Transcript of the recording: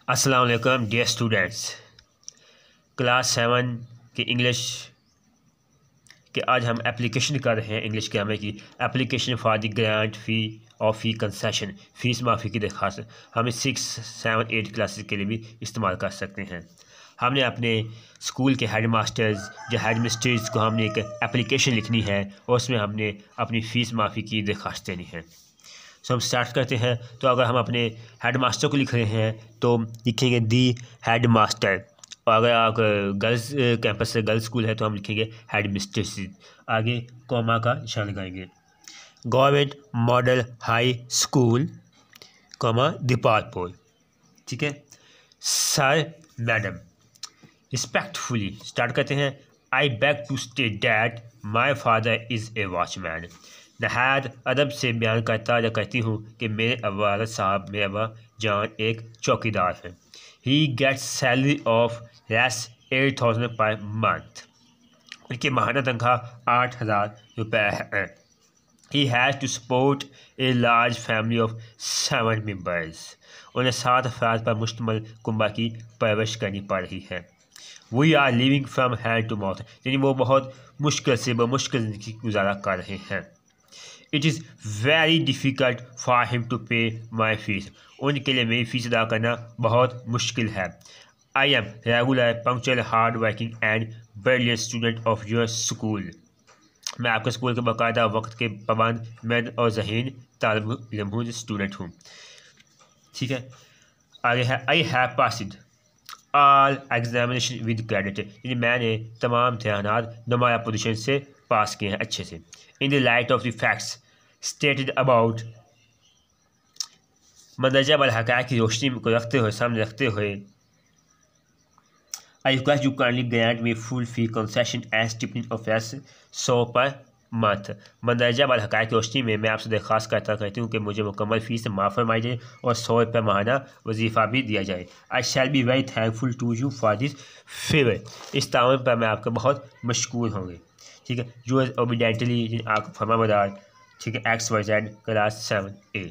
अस्सलाम वालेकुम dear students. Class 7 के इंग्लिश के आज हम एप्लीकेशन कर रहे हैं इंग्लिश ग्रामर की। Application for the grant fee of fee concession, fees माफ़ी की दरख्वास्त हम 6, 7, 8 क्लासेस के लिए भी इस्तेमाल कर सकते हैं। हमने अपने स्कूल के हेड मास्टर्स या हेड मिस्ट्रेस को हमने एक एप्लीकेशन लिखनी है और उसमें हमने अपनी फ़ीस माफ़ी की दरख्वास्त देनी है। सो हम स्टार्ट करते हैं। तो अगर हम अपने हेड मास्टर को लिख रहे हैं तो लिखेंगे दी हेड मास्टर, और अगर आप गर्ल्स कैंपस से गर्ल्स स्कूल है तो हम लिखेंगे हेड मिस्ट्रेस। आगे कॉमा का निशान लगाएंगे। Government model high school comma Dipalpur. ठीक है। सर मैडम रिस्पेक्टफुली स्टार्ट करते हैं। I beg to state that my father is a watchman. नहायत अदब से बयान करता या कहती हूँ कि मेरे वालिद साहब मेरे अब्बा जान एक चौकीदार हैं। He gets salary of ₹8,000 per month. उनकी माहाना तनख्वाह 8,000 रुपये है। He has to support a large family of 7 members. उन्हें 7 अफराद पर मुश्तमिल कुंबा की परवरिश करनी पड़ रही है। We are living from hand to mouth, यानी वो बहुत मुश्किल से मुश्किल ज़िंदगी गुजारा कर रहे हैं। It is very difficult for him to pay my fees. उनके लिए मेरी फ़ीस अदा करना बहुत मुश्किल है। I am regular punctual hard working and brilliant student of your school. मैं आपके स्कूल के बाकायदा वक्त के पाबंद मेहनत और ज़हीन तालिब इल्म हूँ, स्टूडेंट हूँ। ठीक है। आगे है I have passed all examination with credit, यानी मैंने तमाम इम्तहानात नुमाया पोजीशन से पास किए हैं अच्छे से। In the light of the facts stated about, मंदरजा वाल हक़ाइक़ की रोशनी को रखते हुए सामने रखते हुए, I request you kindly grant me full fee concession as tipping of ₹100 per month. मंदरजा वाल हक़ाइक़ की रोशनी में मैं आपसे दरख्वास्त कहती हूँ कि मुझे मुकम्मल फ़ीस माफ़ फरमाई जाए और ₹100 माहाना वजीफ़ा भी दिया जाए। I shall be very thankful to you for this favour. इस ताउन पर मैं आपका बहुत मशकूर होंगे। ठीक है। यूअर्स ओबीडेंटली, आपका फरमाबरदार। ठीक है। XYZ class 7A।